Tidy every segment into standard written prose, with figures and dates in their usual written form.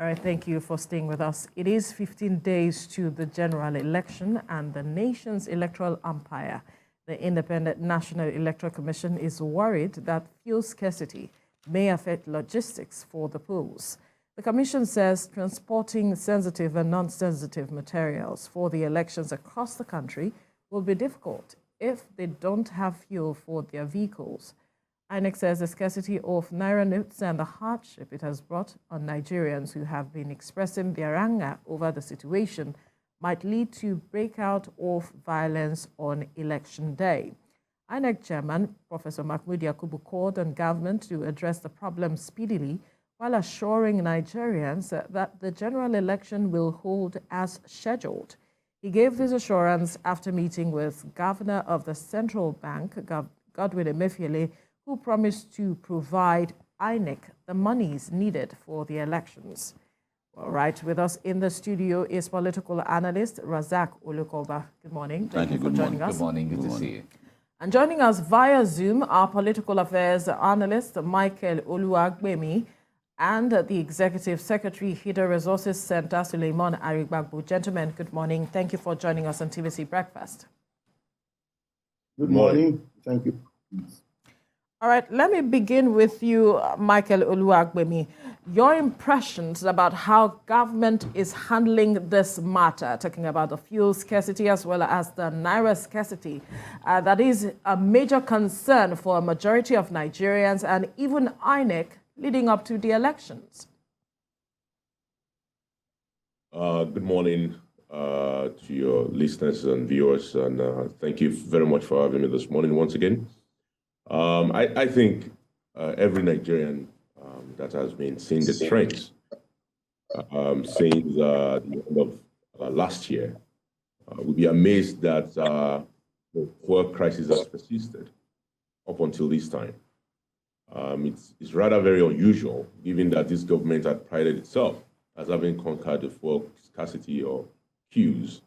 All right, thank you for staying with us. It is 15 days to the general election, and the nation's electoral umpire, the Independent National Electoral Commission, is worried that fuel scarcity may affect logistics for the polls. The Commission says transporting sensitive and non-sensitive materials for the elections across the country will be difficult if they don't have fuel for their vehicles. INEC says the scarcity of Naira notes and the hardship it has brought on Nigerians who have been expressing their anger over the situation might lead to breakout of violence on election day. INEC Chairman Professor Mahmood Yakubu called on government to address the problem speedily while assuring Nigerians that the general election will hold as scheduled. He gave this assurance after meeting with Governor of the Central Bank, Godwin Emefiele, who promised to provide INEC the monies needed for the elections. All right, with us in the studio is political analyst Razak Olukoba. Good morning. Thank you for joining us. Good morning. Good to see you. And joining us via Zoom, our political affairs analyst Michael Oluwagbemi and the Executive Secretary, Hidden Resources Center, Suleiman Arigbagbo. Gentlemen, good morning. Thank you for joining us on TVC Breakfast. Good morning. Thank you. All right, let me begin with you, Michael Oluwagbemi. Your impressions about how government is handling this matter, talking about the fuel scarcity as well as the Naira scarcity. That is a major concern for a majority of Nigerians and even INEC leading up to the elections. Good morning to your listeners and viewers, and thank you very much for having me this morning once again. I think every Nigerian that has been seeing the trends since the end of last year will be amazed that the fuel crisis has persisted up until this time. It's rather very unusual, given that this government had prided itself as having conquered the fuel scarcity or queues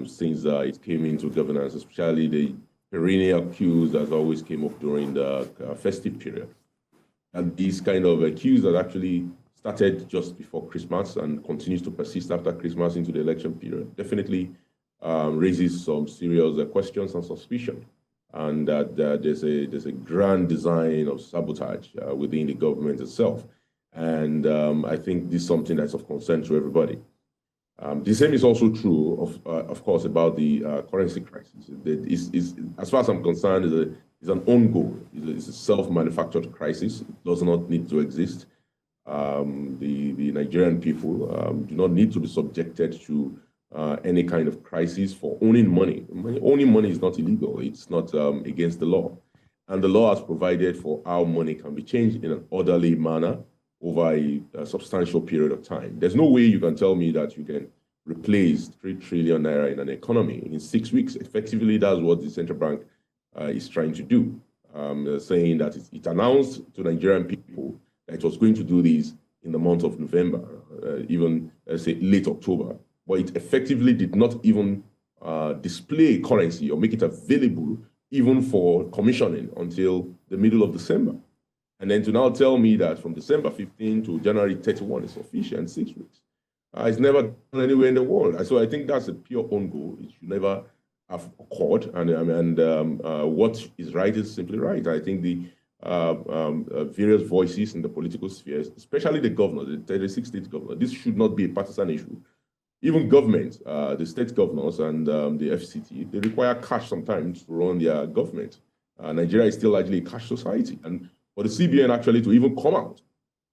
since it came into governance, especially the perennial queues that always came up during the festive period. And these kind of queues that actually started just before Christmas and continues to persist after Christmas into the election period definitely raises some serious questions and suspicion. And that there's a grand design of sabotage within the government itself. And I think this is something that's of concern to everybody. The same is also true, of course, about the currency crisis. As far as I'm concerned, is an own goal. It's a self-manufactured crisis. It does not need to exist. The Nigerian people do not need to be subjected to any kind of crisis for owning money. Owning money is not illegal. It's not against the law. And the law has provided for how money can be changed in an orderly manner over a substantial period of time. There's no way you can tell me that you can replace 3 trillion naira in an economy in 6 weeks. Effectively, that's what the central bank is trying to do, saying that it announced to Nigerian people that it was going to do this in the month of November, even say late October. But it effectively did not even display currency or make it available even for commissioning until the middle of December. And then to now tell me that from December 15 to January 31 is sufficient, 6 weeks. It's never done anywhere in the world. So I think that's a pure own goal. It should never have occurred. And what is right is simply right. I think the various voices in the political spheres, especially the governors, the 36 state governors, this should not be a partisan issue. Even governments, the state governors and the FCT, they require cash sometimes to run their government. Nigeria is still largely a cash society. And for the CBN actually to even come out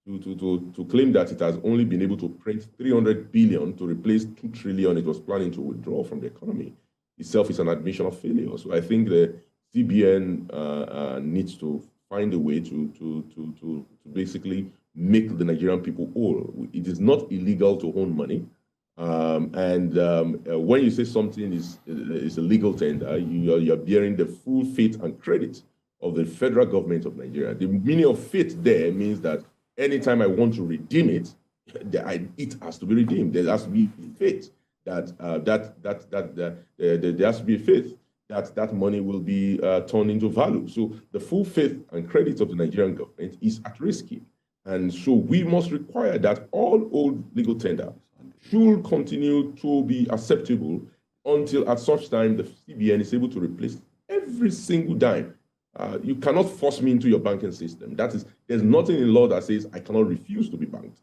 to claim that it has only been able to print 300 billion to replace 2 trillion it was planning to withdraw from the economy itself is an admission of failure. So I think the CBN needs to find a way to basically make the Nigerian people whole. It is not illegal to own money. When you say something is a legal tender, you're bearing the full faith and credit of the federal government of Nigeria. The meaning of faith there means that anytime I want to redeem it, it has to be redeemed. There has to be faith that there has to be faith that money will be turned into value. So the full faith and credit of the Nigerian government is at risk. And so we must require that all old legal tender should continue to be acceptable until at such time the CBN is able to replace every single dime. You cannot force me into your banking system. There's nothing in law that says I cannot refuse to be banked.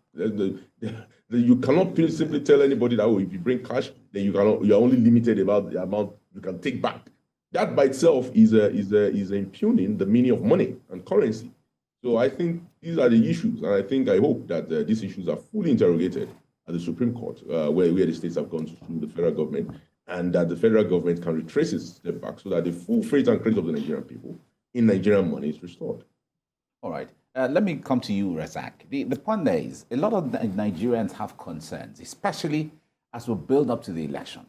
You cannot simply tell anybody that, oh, if you bring cash, then you're only limited about the amount you can take back. That by itself is impugning the meaning of money and currency. So I think these are the issues, and I hope that these issues are fully interrogated at the Supreme Court, where the states have gone to sue the federal government, and that the federal government can retrace its step back so that the full faith and credit of the Nigerian people in Nigerian money is restored. All right. Let me come to you, Razak. The point there is a lot of Nigerians have concerns, especially as we build up to the election.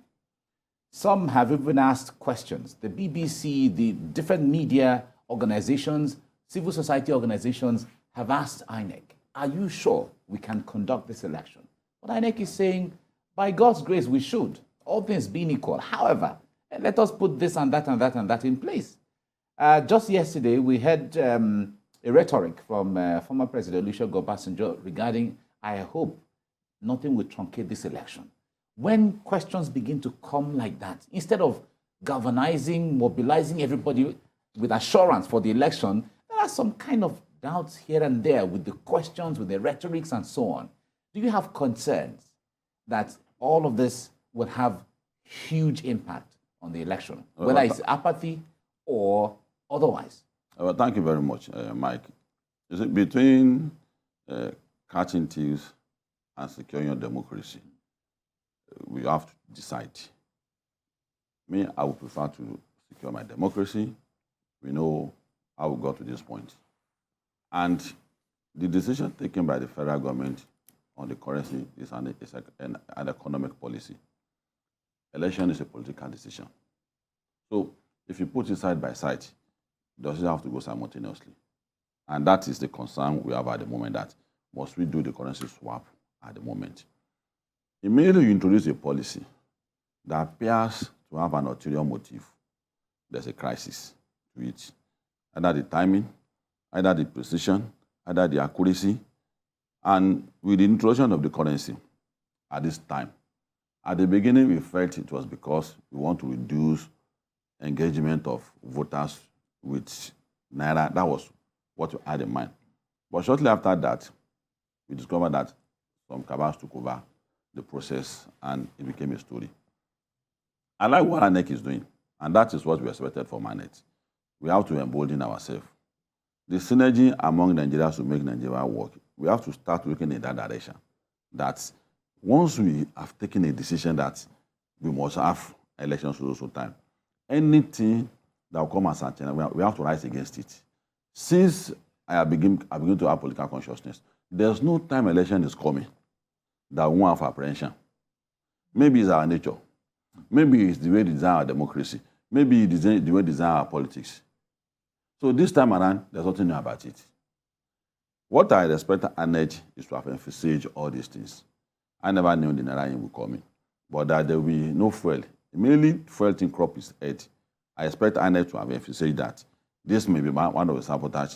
Some have even asked questions. The BBC, the different media organizations, civil society organizations have asked INEC, are you sure we can conduct this election? But INEC is saying, by God's grace, we should, all things being equal. However, let us put this and that and that and that in place. Just yesterday, we had a rhetoric from former President Olusegun Obasanjo regarding, I hope nothing will truncate this election. When questions begin to come like that, instead of galvanizing, mobilizing everybody with assurance for the election, there are some kind of doubts here and there with the questions, with the rhetorics and so on. Do you have concerns that all of this will have huge impact on the election, whether it's apathy or otherwise? Well, thank you very much, Mike. You see, between catching thieves and securing your democracy, we have to decide. Me, I would prefer to secure my democracy. We know how we got to this point. And the decision taken by the federal government on the currency is an economic policy. Election is a political decision. So if you put it side by side, it doesn't have to go simultaneously. And that is the concern we have at the moment, that must we do the currency swap at the moment. Immediately you introduce a policy that appears to have an ulterior motive, there's a crisis to it. Either the timing, either the precision, either the accuracy. And with the introduction of the currency at this time, at the beginning we felt it was because we want to reduce engagement of voters with Naira. That was what we had in mind. But shortly after that, we discovered that some cabals took over the process and it became a story. I like what INEC is doing, and that is what we expected from INEC. We have to embolden ourselves. The synergy among Nigerians to make Nigeria work, we have to start looking in that direction. That once we have taken a decision that we must have elections for also time, anything that will come as a challenge, we have to rise against it. Since I begin to have political consciousness, there's no time election is coming that we won't have apprehension. Maybe it's our nature. Maybe it's the way we design our democracy. Maybe it's the way we design our politics. So this time around, there's nothing new about it. What I expect INEC is to have emphasized all these things. I never knew the Naira would come in, but that there will be no fuel. Immediately, fuel thing crop is head. I expect INEC to have emphasized that this may be one of the sabotage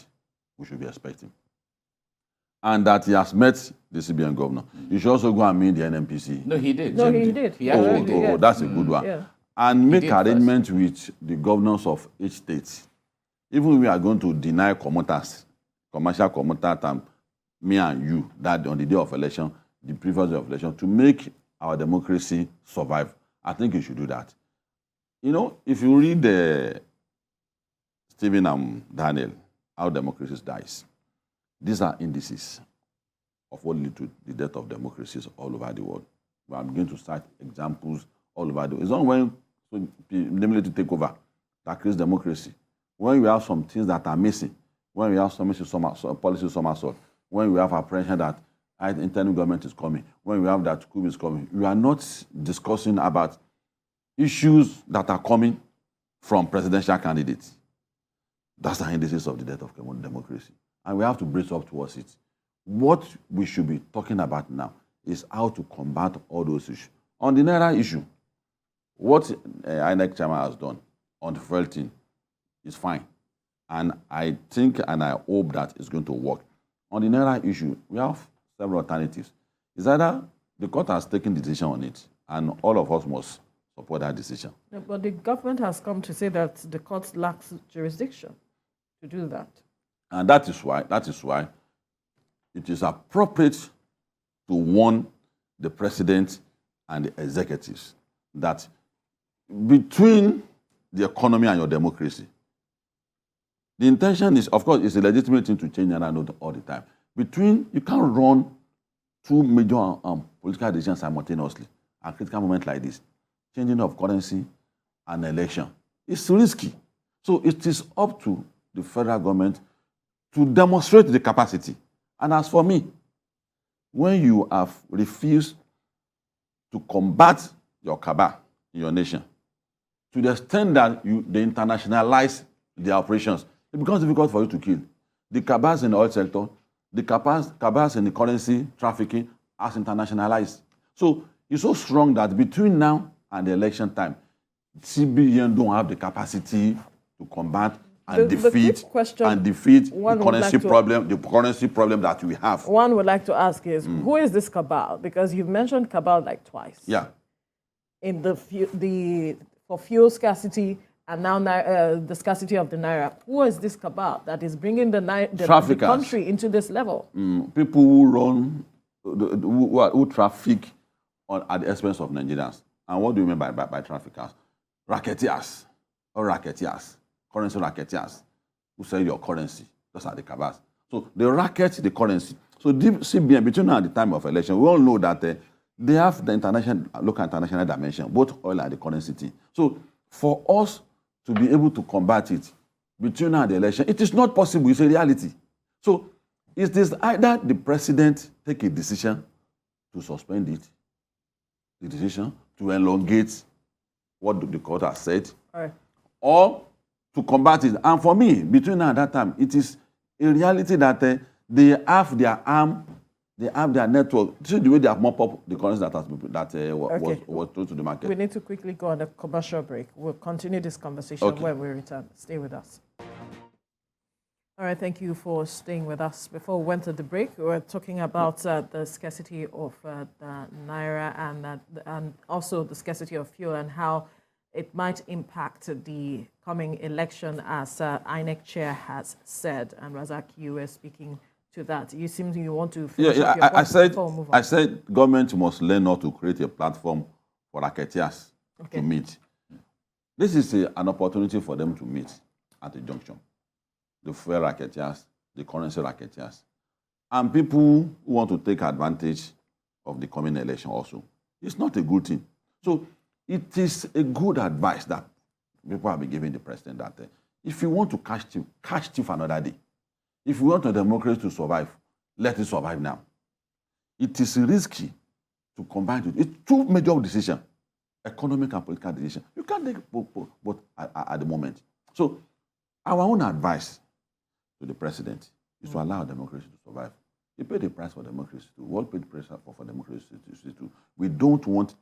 we should be expecting. And that he has met the CBN governor. You should also go and meet the NNPC. No, he did. No, he did. He actually did. Oh, that's a good one. Yeah. And make arrangements with the governors of each state. Even if we are going to deny commuters, commercial commuter time, me and you, that on the day of election, the previous day of election, to make our democracy survive, I think you should do that. You know, if you read Stephen and Daniel, How Democracy Dies, these are indices of what lead to the death of democracies all over the world. We are beginning to cite examples all over the world. It's not when namely to take over that creates democracy. When we have some things that are missing, when we have some policy somersault, when we have apprehension that internal government is coming, when we have that coup is coming, we are not discussing about issues that are coming from presidential candidates. That's the indices of the death of democracy. And we have to brace up towards it. What we should be talking about now is how to combat all those issues. On the Naira issue, what INEC chairman has done on the fuel thing is fine. And I think and I hope that it's going to work. On the Naira issue, we have several alternatives. It's either the court has taken the decision on it, and all of us must support that decision. No, but the government has come to say that the court lacks jurisdiction to do that. And that is why it is appropriate to warn the president and the executives that between the economy and your democracy, the intention is, of course, it's a legitimate thing to change Naira all the time. You can't run two major political decisions simultaneously at a critical moment like this. Changing of currency and election. It's risky. So it is up to the federal government to demonstrate the capacity. And as for me, when you have refused to combat your cabal in your nation, to the extent that they internationalize their operations, it becomes difficult for you to kill. The cabals in the oil sector, the cabals in the currency trafficking has internationalized. So it's so strong that between now and the election time, CBN don't have the capacity to combat and defeat the currency problem that we have. One would like to ask is, who is this cabal? Because you've mentioned cabal like twice. Yeah. In for fuel scarcity and now the scarcity of the Naira. Who is this cabal that is bringing the country into this level? People who who traffic at the expense of Nigerians. And what do you mean by traffickers? Racketeers, currency racketeers, who sell your currency. Those are the cabals. So they racket the currency. So CBN, between now and the time of election, we all know that they have the local international dimension, both oil and the currency thing. So for us to be able to combat it between now and the election, it is not possible. It's a reality. So it is either the president take a decision to suspend it, the decision to elongate what the court has said, or to combat it. And for me, between now and that time, it is a reality that they have their arm, they have their network. This is the way they have mopped up the currency was thrown to the market. We need to quickly go on a commercial break. We'll continue this conversation when we return. Stay with us. All right, thank you for staying with us. Before we went to the break, we were talking about the scarcity of the Naira and also the scarcity of fuel and how it might impact the coming election, as INEC chair has said. And Razak, you were speaking to that. You seem you want to finish up your point I said government must learn how to create a platform for racketeers to meet. This is an opportunity for them to meet at a junction. The fuel racketeers, the currency racketeers, and people who want to take advantage of the coming election also. It's not a good thing. So it is a good advice that people have been giving the president that if you want to catch thief another day. If you want a democracy to survive, let it survive now. It is risky to combine it. It's two major decisions, economic and political decisions. You can't take both at the moment. So our own advice to the president is to allow democracy to survive. He paid the price for democracy too. World paid the price for democracy too. We don't want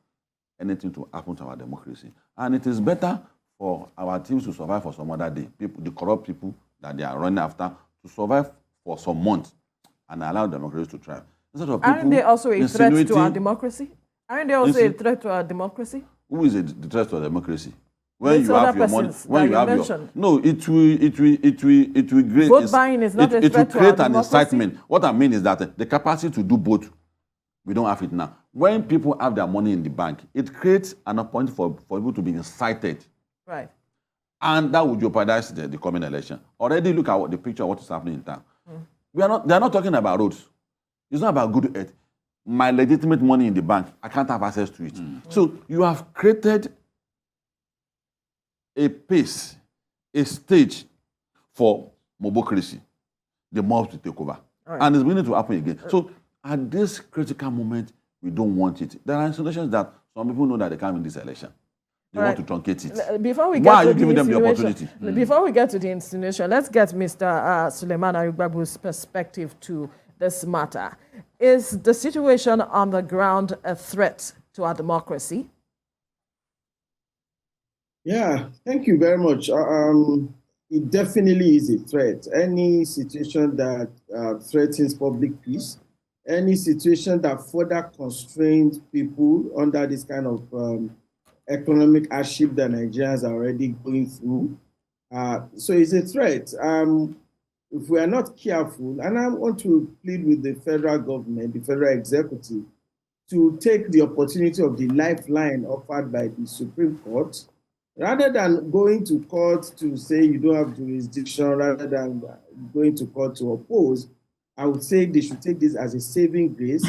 anything to happen to our democracy. And it is better for our teams to survive for some other day. The corrupt people that they are running after, to survive for some months and allow democracy to thrive. Aren't they also a threat to our democracy? Aren't they also a threat to our democracy? Who is the threat to our democracy? When you have your money, when you have your no, it will create. Vote buying is not a threat to our democracy. It will create an incitement. What I mean is that the capacity to do both, we don't have it now. When people have their money in the bank, it creates an opportunity for people to be incited. Right. And that would jeopardize the coming election. Already look at the picture of what is happening in town. They are not talking about roads. It's not about good earth. My legitimate money in the bank, I can't have access to it. So you have created a pace, a stage for mobocracy. The mob to take over. Right. And it's beginning to happen again. So at this critical moment, we don't want it. There are insinuations that some people know that they can't win this election. They want to truncate it. Before we get Why are you giving them the opportunity? Before we get to the insinuation, let's get Mr. Suleiman Ayugbabu's perspective to this matter. Is the situation on the ground a threat to our democracy? Yeah, thank you very much. it definitely is a threat. Any situation that threatens public peace, any situation that further constrains people under this kind of economic hardship that Nigerians are already going through. So it's a threat. If we are not careful, and I want to plead with the federal government, the federal executive, to take the opportunity of the lifeline offered by the Supreme Court, rather than going to court to say you don't have jurisdiction, rather than going to court to oppose, I would say they should take this as a saving grace.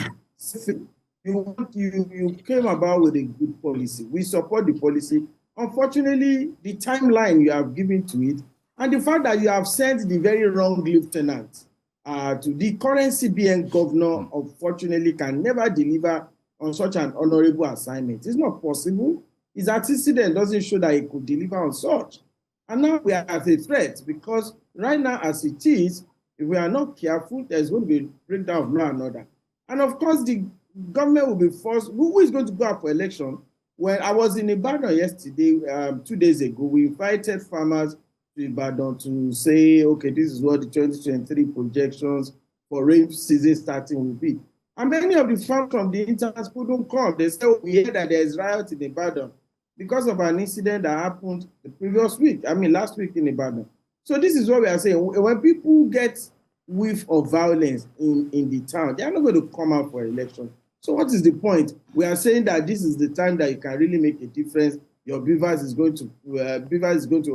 You came about with a good policy. We support the policy. Unfortunately, the timeline you have given to it, and the fact that you have sent the very wrong lieutenant to the current CBN governor, unfortunately, can never deliver on such an honorable assignment. It's not possible. His antecedent doesn't show that he could deliver on such. And now we are at a threat because right now, as it is, if we are not careful, there's going to be a breakdown of law and order. And of course, the government will be forced. Who is going to go up for election? When I was in Ibadan yesterday, 2 days ago, we invited farmers to Ibadan to say, okay, this is what the 2023 projections for rain season starting will be. And many of the farmers from the internet couldn't come. They say, oh, we hear that there's riot in Ibadan because of an incident that happened the previous week, last week in Ibadan. So this is what we are saying. When people get whiff of violence in the town, they are not going to come out for election. So what is the point? We are saying that this is the time that you can really make a difference. Your beavers is going to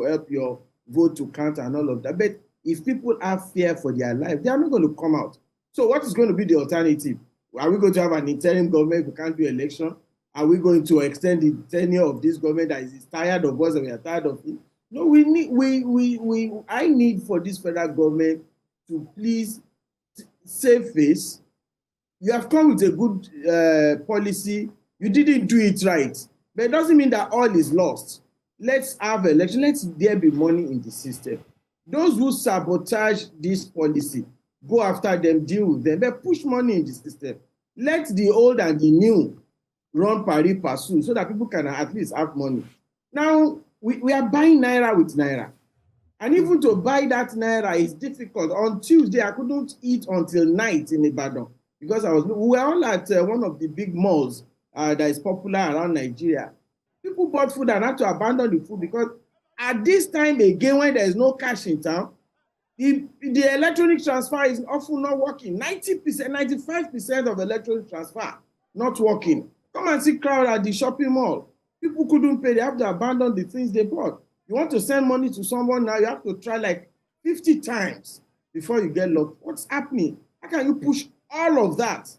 help your vote to count and all of that. But if people have fear for their life, they are not going to come out. So what is going to be the alternative? Are we going to have an interim government if we can't do election? Are we going to extend the tenure of this government that is tired of us and we are tired of it? No, I need for this federal government to please save face. You have come with a good policy. You didn't do it right. But it doesn't mean that all is lost. Let's have election. Let there be money in the system. Those who sabotage this policy, go after them, deal with them, but push money in the system. Let the old and the new run pari passu so that people can at least have money. Now, we are buying Naira with Naira. And even to buy that Naira is difficult. On Tuesday, I couldn't eat until night in Ibadan because we were all at one of the big malls that is popular around Nigeria. People bought food and had to abandon the food because at this time again, when there is no cash in town, the electronic transfer is often not working. 90%, 95% of the electronic transfer not working. Come and see crowd at the shopping mall. People couldn't pay. They have to abandon the things they bought. You want to send money to someone now, you have to try like 50 times before you get locked. What's happening? How can you push all of that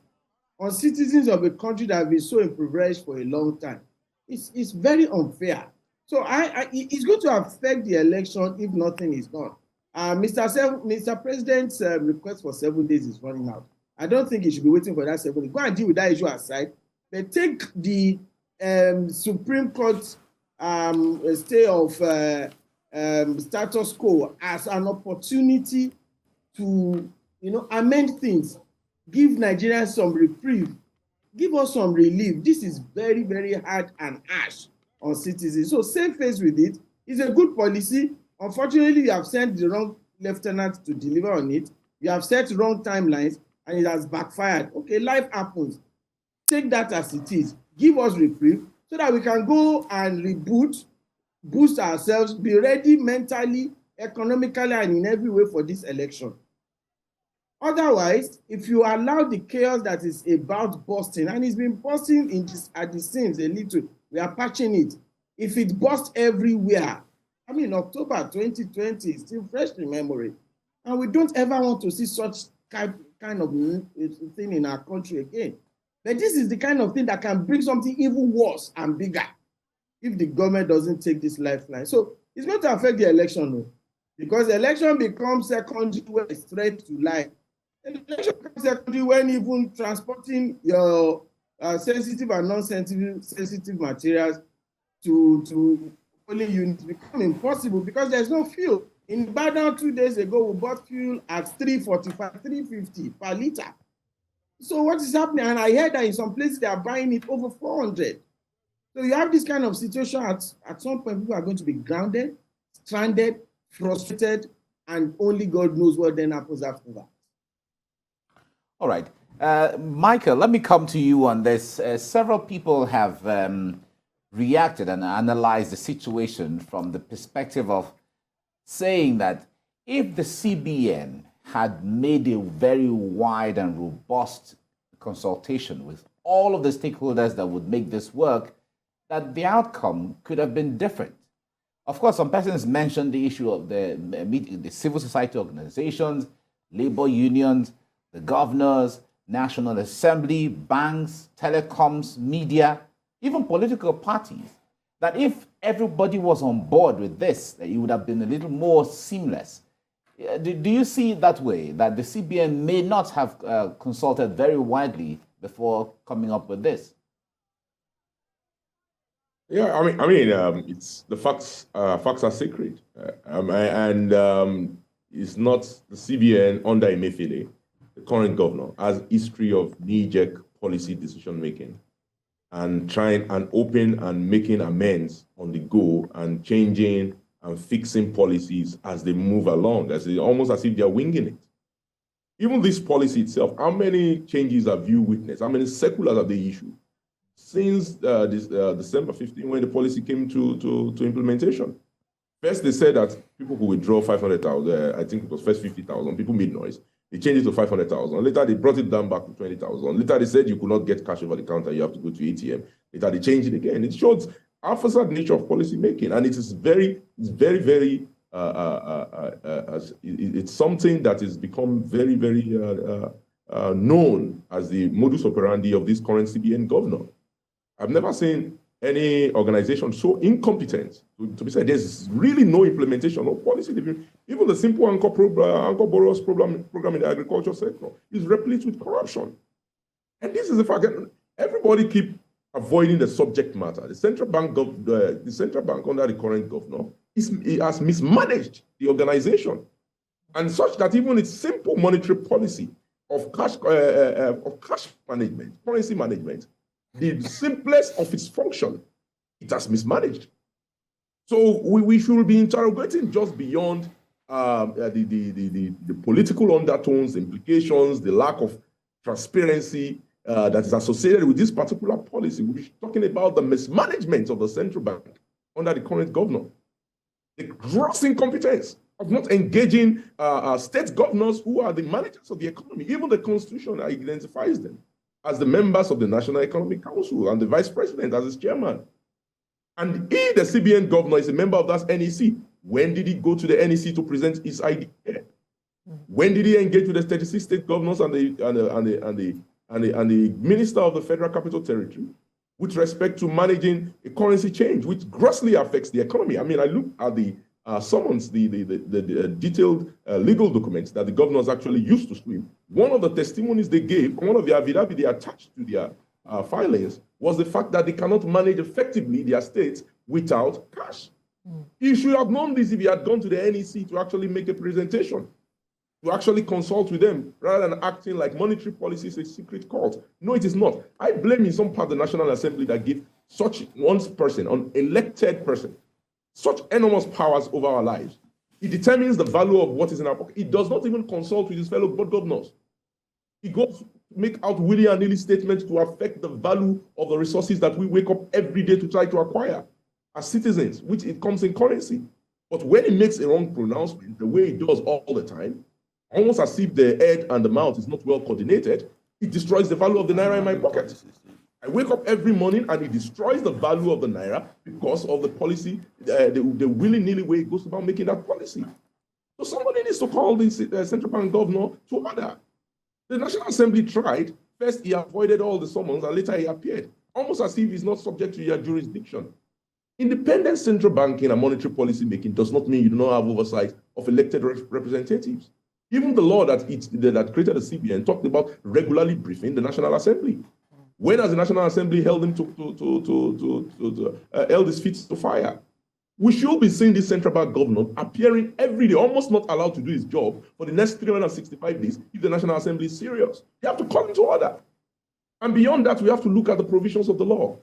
on citizens of a country that has been so impoverished for a long time? It's very unfair. So it's going to affect the election if nothing is done. Mr. President's request for 7 days is running out. I don't think he should be waiting for that 7 days. Go and deal with that issue aside. But take the Supreme Court stay of status quo as an opportunity to, amend things, give Nigerians some reprieve, give us some relief. This is very, very hard and harsh on citizens. So same face with it. It's a good policy. Unfortunately, you have sent the wrong lieutenant to deliver on it. You have set wrong timelines and it has backfired. Okay, life happens. Take that as it is. Give us reprieve so that we can go and reboot, boost ourselves, be ready mentally, economically, and in every way for this election. Otherwise, if you allow the chaos that is about busting, and it's been busting at the seams a little, we are patching it. If it busts everywhere, October 2020 is still fresh in memory. And we don't ever want to see such kind of thing in our country again. But this is the kind of thing that can bring something even worse and bigger if the government doesn't take this lifeline. So it's going to affect the election, because the election becomes secondary when it's threat to life. The election becomes secondary when even transporting your sensitive and non-sensitive materials to polling units become impossible because there's no fuel. In Ibadan 2 days ago, we bought fuel at 345, 350 per liter. So what is happening? And I heard that in some places they are buying it over 400. So you have this kind of situation at some point, people are going to be grounded, stranded, frustrated, and only God knows what then happens after that. All right. Michael, let me come to you on this. Several people have reacted and analyzed the situation from the perspective of saying that if the CBN had made a very wide and robust consultation with all of the stakeholders that would make this work, that the outcome could have been different. Of course, some persons mentioned the issue of the civil society organizations, labor unions, the governors, National Assembly, banks, telecoms, media, even political parties, that if everybody was on board with this, that it would have been a little more seamless. Do you see it that way, that the CBN may not have consulted very widely before coming up with this? Yeah, I mean, it's the facts. Facts are sacred, and it's not the CBN under Emefiele, the current governor, has history of knee-jerk policy decision making, and trying and open and making amends on the go and changing and fixing policies as they move along, almost as if they are winging it. Even this policy itself, how many changes have you witnessed? How many circulars have they issued since December 15, when the policy came to implementation? First, they said that people could withdraw 500,000. I think it was first 50,000. People made noise. They changed it to 500,000. Later, they brought it down back to 20,000. Later, they said you could not get cash over the counter. You have to go to ATM. Later, they changed it again. It shows our facade nature of policy making, and it is very, it's something that has become very, very known as the modus operandi of this current CBN governor. I've never seen any organization so incompetent to be said. There's really no implementation of policy. Even the simple anchor borrowers program in the agriculture sector is replete with corruption. And this is the fact that everybody keep avoiding the subject matter. The central bank under the current governor has mismanaged the organization, and such that even its simple monetary policy of cash management, currency management, the simplest of its function, it has mismanaged. So we should be interrogating just beyond the political undertones, the implications, the lack of transparency that is associated with this particular policy. We're talking about the mismanagement of the central bank under the current governor, the gross incompetence of not engaging state governors who are the managers of the economy. Even the Constitution identifies them as the members of the National Economic Council and the vice president as its chairman. And if the CBN governor is a member of that NEC, when did he go to the NEC to present his idea? When did he engage with the 36 state governors and the minister of the Federal Capital Territory with respect to managing a currency change, which grossly affects the economy? I mean, I look at the summons, the detailed legal documents that the governors actually used to swim. One of the testimonies they gave, one of the affidavits they attached to their filings, was the fact that they cannot manage effectively their states without cash. You should have known this if you had gone to the NEC to actually make a presentation, to actually consult with them, rather than acting like monetary policy is a secret cult. No, it is not. I blame in some part the National Assembly that give such one person, an elected person, such enormous powers over our lives. He determines the value of what is in our pocket. He does not even consult with his fellow board governors. He goes to make out willy and nilly statements to affect the value of the resources that we wake up every day to try to acquire as citizens, which it comes in currency. But when he makes a wrong pronouncement, the way he does all the time, almost as if the head and the mouth is not well coordinated, it destroys the value of the Naira in my pocket. I wake up every morning and it destroys the value of the Naira because of the policy, the willy-nilly way it goes about making that policy. So somebody needs to call the central bank governor to order. The National Assembly tried. First, he avoided all the summons, and later he appeared, almost as if he's not subject to your jurisdiction. Independent central banking and monetary policy making does not mean you do not have oversight of elected representatives. Even the law that created the CBN talked about regularly briefing the National Assembly. When has the National Assembly held him held his feet to fire? We should be seeing this central bank governor appearing every day, almost not allowed to do his job for the next 365 days if the National Assembly is serious. You have to call him to order. And beyond that, we have to look at the provisions of the law.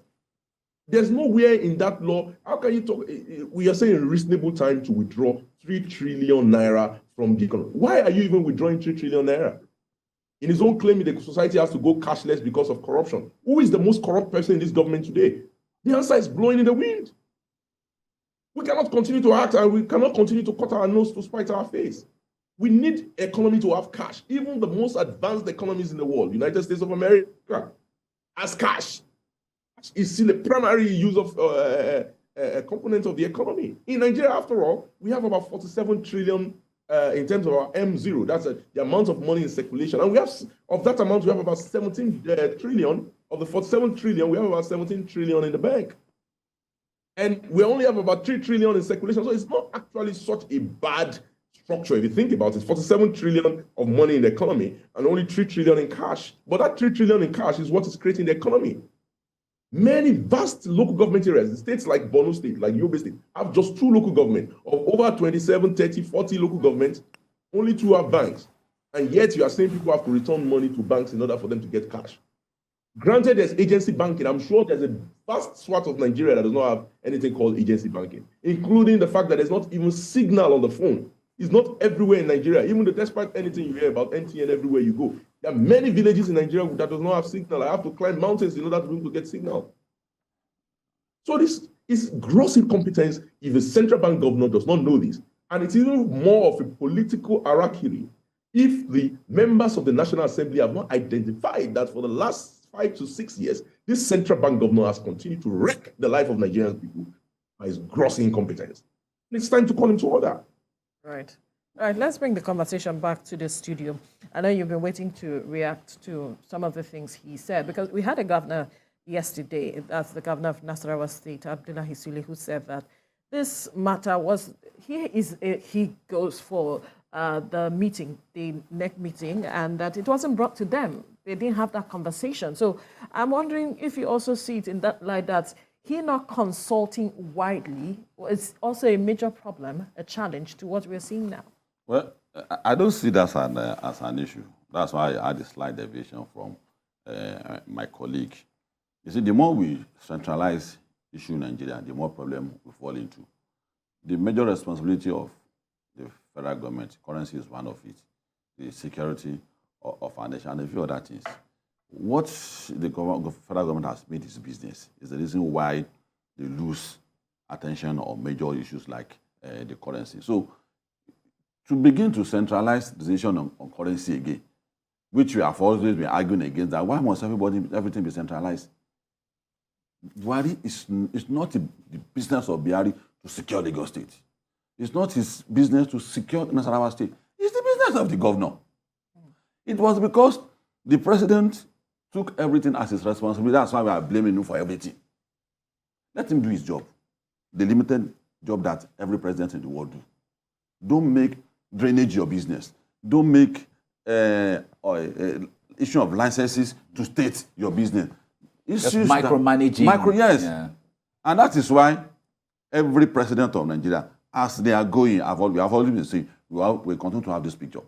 There's nowhere in that law. How can you talk? We are saying a reasonable time to withdraw 3 trillion naira from the economy. Why are you even withdrawing 3 trillion naira? In his own claim, the society has to go cashless because of corruption. Who is the most corrupt person in this government today? The answer is blowing in the wind. We cannot continue to act and we cannot continue to cut our nose to spite our face. We need economy to have cash. Even the most advanced economies in the world, United States of America, has cash. Is still a primary use of a component of the economy. In Nigeria, after all, we have about 47 trillion in terms of our M0. That's the amount of money in circulation. And we have, of that amount, we have about 17 trillion. Of the 47 trillion, we have about 17 trillion in the bank. And we only have about 3 trillion in circulation. So it's not actually such a bad structure. If you think about it, 47 trillion of money in the economy and only 3 trillion in cash. But that 3 trillion in cash is what is creating the economy. Many vast local government areas, states like Bola State, like Yobe State, have just 2 local government. Of over 27, 30, 40 local governments, only 2 have banks. And yet you are saying people have to return money to banks in order for them to get cash. Granted, there's agency banking. I'm sure there's a vast swath of Nigeria that does not have anything called agency banking, including the fact that there's not even signal on the phone. It's not everywhere in Nigeria. Even despite anything you hear about NTN everywhere you go, there are many villages in Nigeria that does not have signal. I have to climb mountains in order to be able to get signal. So this is gross incompetence if the central bank governor does not know this. And it's even more of a political harakiri if the members of the National Assembly have not identified that for the last 5 to 6 years, this central bank governor has continued to wreck the life of Nigerian people by his gross incompetence. It's time to call him to order. Right. All right, let's bring the conversation back to the studio. I know you've been waiting to react to some of the things he said, because we had a governor yesterday, that's the governor of Naira State, Abdullahi Sule, who said that this matter was, he goes for the meeting, the INEC meeting, and that it wasn't brought to them. They didn't have that conversation. So I'm wondering if you also see it in that light, that he not consulting widely is also a major problem, a challenge to what we're seeing now. Well, I don't see that as an issue. That's why I had a slight deviation from my colleague. You see, the more we centralize issue in Nigeria, the more problem we fall into. The major responsibility of the federal government, currency is one of it, the security of our nation, and a few other things. What the federal government has made its business is the reason why they lose attention on major issues like the currency. So, to begin to centralize the decision on currency again, which we have always been arguing against, that why must everything be centralized? Buhari is not the business of Buhari to secure Lagos State. It's not his business to secure Naira State. It's the business of the governor. It was because the president took everything as his responsibility. That's why we are blaming him for everything. Let him do his job, the limited job that every president in the world do. Don't make drainage your business. Don't make issue of licenses to state your business. Just micromanaging. Yes. Yeah. And that is why every president of Nigeria, as they are going, we have always been saying, we continue to have this picture.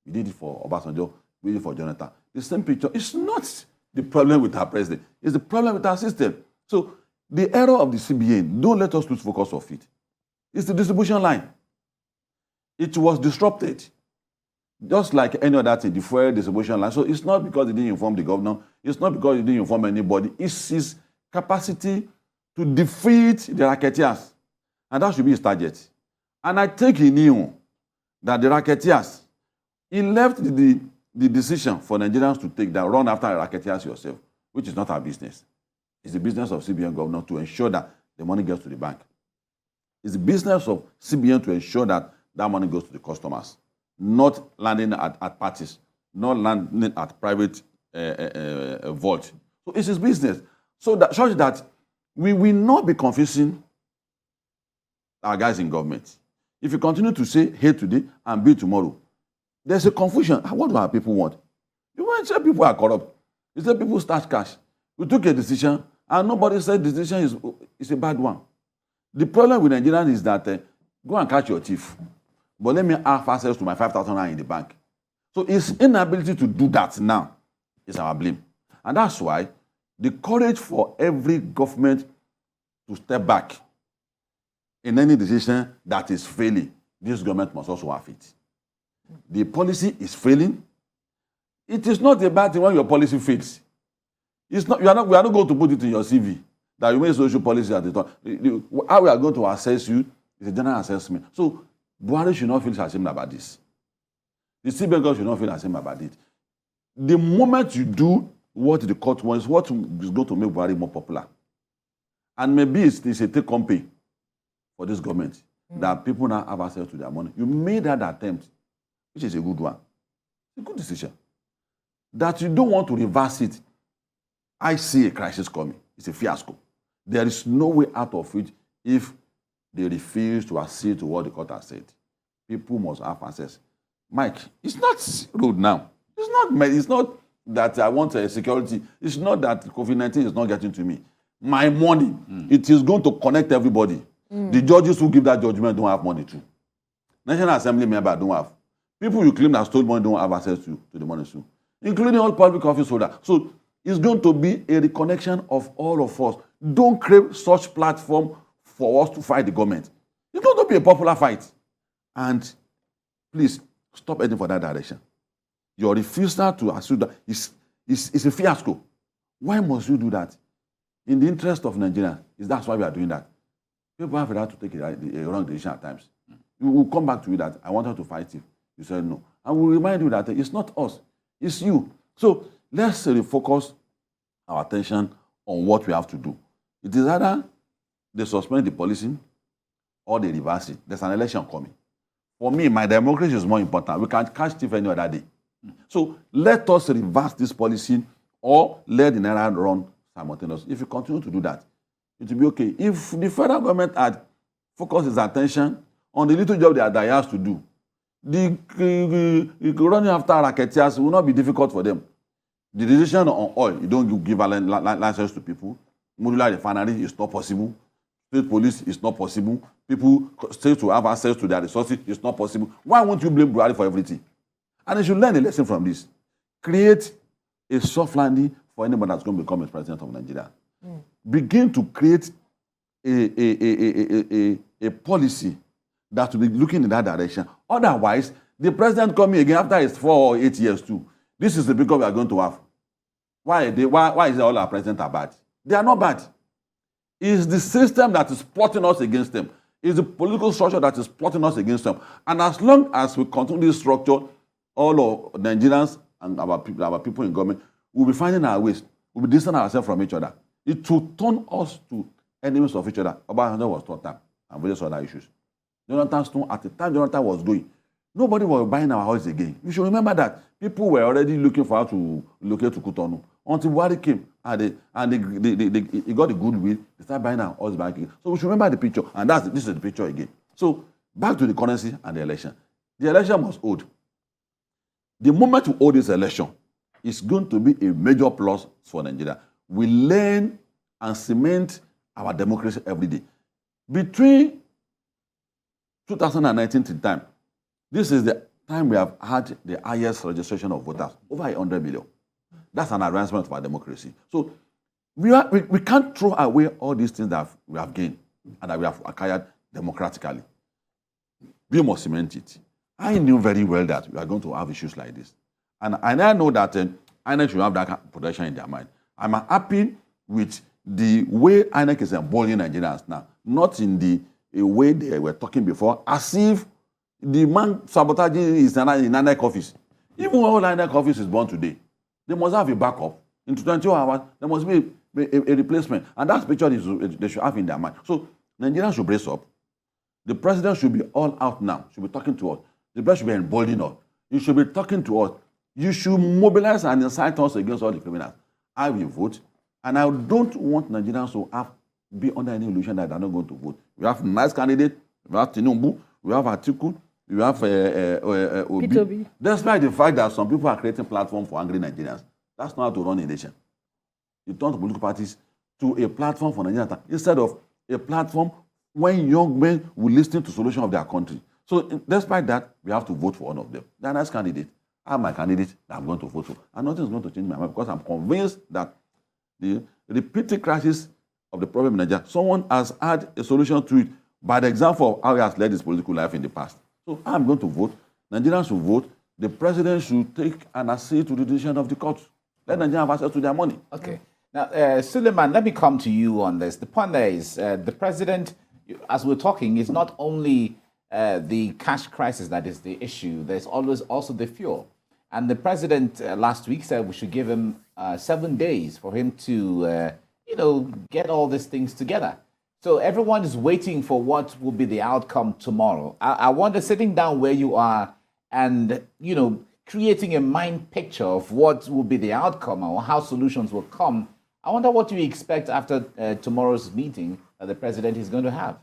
We did it for Obasanjo, we did it for Jonathan. The same picture. It's not the problem with our president. It's the problem with our system. So the error of the CBN, don't let us lose focus of it. It's the distribution line. It was disrupted. Just like any other thing, the fuel distribution line. So it's not because he didn't inform the governor. It's not because he didn't inform anybody. It's his capacity to defeat the racketeers. And that should be his target. And I think he knew that the racketeers, he left the decision for Nigerians to take that, run after the racketeers yourself, which is not our business. It's the business of CBN governor to ensure that the money gets to the bank. It's the business of CBN to ensure that that money goes to the customers, not landing at parties, not landing at private vault. So it's his business. So that shows that we will not be confusing our guys in government. If you continue to say hate today and be tomorrow, there's a confusion. What do our people want? You want to say people are corrupt. You say people stash cash. We took a decision and nobody said the decision is a bad one. The problem with Nigerians is that go and catch your thief, but let me have access to my 5,000 in the bank. So his inability to do that now is our blame. And that's why the courage for every government to step back in any decision that is failing, this government must also have it. The policy is failing. It is not a bad thing when your policy fails. It's not, we are not going to put it in your CV that you made social policy at the time. How we are going to assess you is a general assessment. So Buhari should not feel ashamed about this. The CBN should not feel ashamed about it. The moment you do what the court wants, what is going to make Buhari more popular. And maybe it's a take-home pay for this government, that people now have access to their money. You made that attempt, which is a good one. It's a good decision. That you don't want to reverse it. I see a crisis coming. It's a fiasco. There is no way out of it if they refuse to accede to what the court has said. People must have access. Mike, it's not rude now. It's not that I want security. It's not that COVID-19 is not getting to me. My money, it is going to connect everybody. The judges who give that judgment don't have money too. National Assembly members don't have. People you claim that stole money don't have access to the money too, including all public office holders. So it's going to be a reconnection of all of us. Don't create such platform for us to fight the government. It's going to be a popular fight. And please, stop heading for that direction. Your refusal to assume that is a fiasco. Why must you do that? In the interest of Nigeria, that's why we are doing that. People have had to take a wrong decision at times. We will come back to you that I wanted to fight you. You said no. And we'll remind you that it's not us, it's you. So let's refocus our attention on what we have to do. It is either they suspend the policy or they reverse it. There's an election coming. For me, my democracy is more important. We can't catch thief any other day. So let us reverse this policy or let the Naira run simultaneously. If you continue to do that, it will be okay. If the federal government had focused its attention on the little job that they has to do, the running after racketeers will not be difficult for them. The decision on oil, you don't give license to people. Modular refinery is not possible. State police is not possible. People state to have access to their resources is not possible. Why won't you blame Buhari for everything? And they should learn a lesson from this. Create a soft landing for anybody that's going to become a president of Nigeria. Begin to create a policy that will be looking in that direction. Otherwise, the president coming again after his 4 or 8 years too. This is the because we are going to have. Why is all our presidents are bad? They are not bad. It's the system that is plotting us against them. It's the political structure that is plotting us against them. And as long as we continue this structure, all of Nigerians and our people in government will be finding our ways. We'll be distancing ourselves from each other. It will turn us to enemies of each other. Obasanjo was taught that and various other issues. Jonathan Stone, at the time Jonathan was going, nobody was buying our house again. You should remember that people were already looking for how to locate to Cotonou until Buhari came and he got the goodwill. They started buying our house back again. So we should remember the picture, and this is the picture again. So back to the currency and the election. The election was hold. The moment we hold this election, it's going to be a major plus for Nigeria. We learn and cement our democracy every day. Between 2019 to time, this is the time we have had the highest registration of voters, over 100 million. That's an advancement of our democracy. So we can't throw away all these things that we have gained and that we have acquired democratically. We must cement it. I knew very well that we are going to have issues like this. And I know that INEC should have that protection in their mind. I'm happy with the way INEC is emboldening Nigerians now, not in the way they were talking before, as if the man sabotaging is in INEC office. Even when all INEC office is born today, they must have a backup. In 24 hours, there must be a replacement. And that's the picture they should have in their mind. So Nigerians should brace up. The president should be all out now, should be talking to us. The president should be emboldening us. You should be talking to us. You should mobilize and incite us against all the criminals. I will vote. And I don't want Nigerians to be under any illusion that they're not going to vote. We have nice candidates. We have Tinubu. We have Atiku. We have Obi. Despite the fact that some people are creating platforms for angry Nigerians, that's not how to run a nation. You turn to political parties to a platform for Nigerians instead of a platform when young men will listen to the solution of their country. So despite that, we have to vote for one of them. They're nice candidates. I have my candidate that I'm going to vote for. And nothing is going to change my mind because I'm convinced that the repeated crisis of the problem in Nigeria, someone has had a solution to it by the example of how he has led his political life in the past. So I'm going to vote. Nigerians should vote. The president should take and accede to the decision of the court. Let Nigerians have access to their money. Okay. Now, Suleiman, let me come to you on this. The point there is the president, as we're talking, is not only the cash crisis that is the issue. There's always also the fuel. And the president last week said we should give him 7 days for him to, get all these things together. So everyone is waiting for what will be the outcome tomorrow. I wonder, sitting down where you are and, creating a mind picture of what will be the outcome or how solutions will come, I wonder what you expect after tomorrow's meeting that the president is going to have.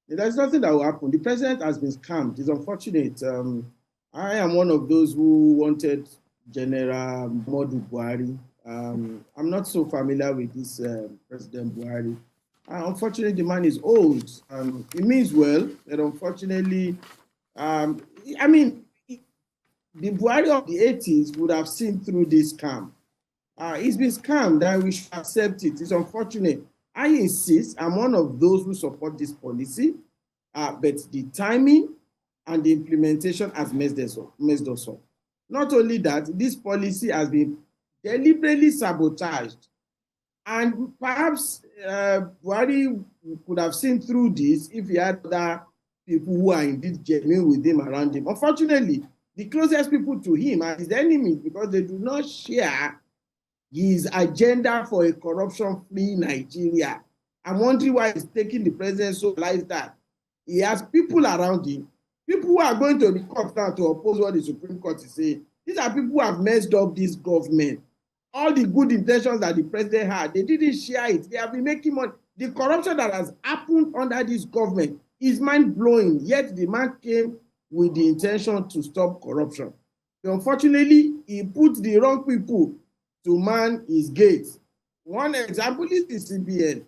There's nothing that will happen. The president has been scammed. It's unfortunate. I am one of those who wanted General Modu Buhari. I'm not so familiar with this President Buhari. Unfortunately, the man is old. He means well, but unfortunately, the Buhari of the 80s would have seen through this scam. He's been scammed, and we should accept it. It's unfortunate. I insist, I'm one of those who support this policy, but the timing and the implementation has messed us up. Not only that, this policy has been deliberately sabotaged. And perhaps Buhari could have seen through this if he had other people who are indeed genuine with him around him. Unfortunately, the closest people to him are his enemies because they do not share his agenda for a corruption-free Nigeria. I'm wondering why he's taking the president so like that. He has people around him, people who are going to the court now to oppose what the Supreme Court is saying. These are people who have messed up this government. All the good intentions that the president had, they didn't share it. They have been making money. The corruption that has happened under this government is mind-blowing, yet the man came with the intention to stop corruption. So unfortunately, he put the wrong people to man his gates. One example is the CBN.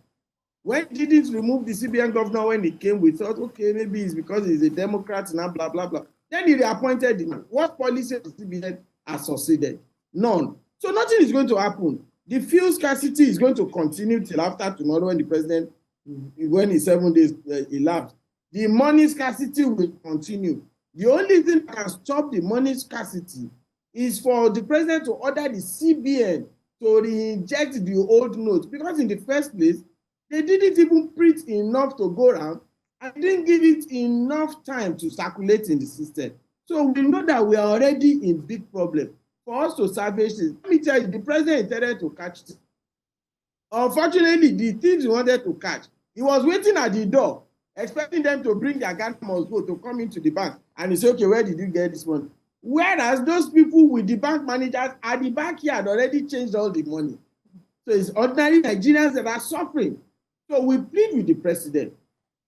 When he didn't remove the CBN governor when he came, we thought, okay, maybe it's because he's a Democrat and blah, blah, blah. Then he reappointed him. What policy of the CBN has succeeded? None. So nothing is going to happen. The fuel scarcity is going to continue till after tomorrow when the president, when his 7 days elapsed. The money scarcity will continue. The only thing that can stop the money scarcity is for the president to order the CBN to re-inject the old notes, because in the first place, they didn't even print enough to go around and didn't give it enough time to circulate in the system. So we know that we are already in big problem. For us to salvage this, let me tell you, the president intended to catch this. Unfortunately, the things he wanted to catch, he was waiting at the door, expecting them to bring their Ghana must go to come into the bank. And he said, okay, where did you get this money? Whereas those people with the bank managers at the backyard already changed all the money. So it's ordinary Nigerians that are suffering. So we plead with the president,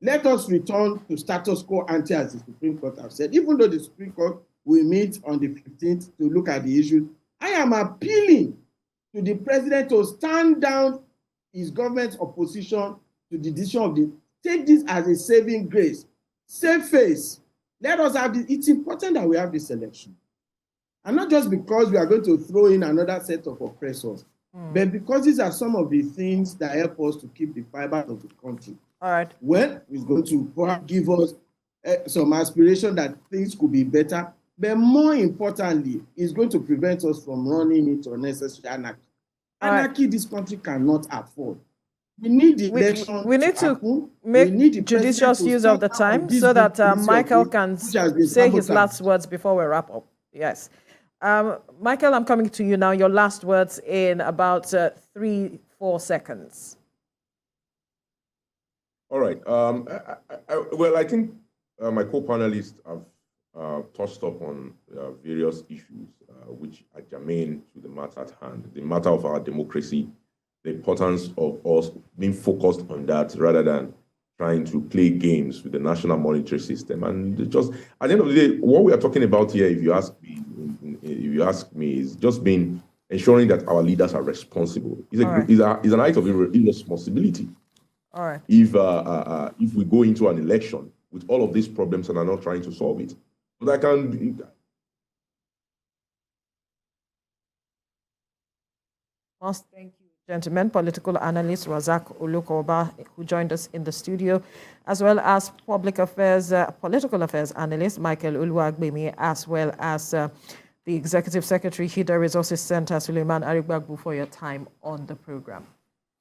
let us return to status quo ante, as the Supreme Court have said. Even though the Supreme Court will meet on the 15th to look at the issue, I am appealing to the president to stand down his government's opposition to the decision of the, take this as a saving grace, save face. Let us have this. It's important that we have this election. And not just because we are going to throw in another set of oppressors, but because these are some of the things that help us to keep the fiber of the country. All right. Well, it's going to perhaps give us some aspiration that things could be better, but more importantly, it's going to prevent us from running into unnecessary anarchy. Anarchy this country cannot afford. We need the election. We need to make judicious use of the time so that Michael can say his last words before we wrap up. Yes. Michael, I'm coming to you now. Your last words in about 3-4 seconds. All right. I think my co-panelists have touched up on various issues which are germane to the matter at hand, the matter of our democracy, the importance of us being focused on that rather than trying to play games with the national monetary system. And just at the end of the day, what we are talking about here, if you ask me, is just being ensuring that our leaders are responsible. It's an act of irresponsibility. All right. If we go into an election with all of these problems and are not trying to solve it, but I can. Thank you, gentlemen, political analyst Razak Olukoba, who joined us in the studio, as well as political affairs analyst Michael Uluwagbemi, as well as the Executive Secretary, Hidden Resources Center, Suleiman Arigbagbu, for your time on the program.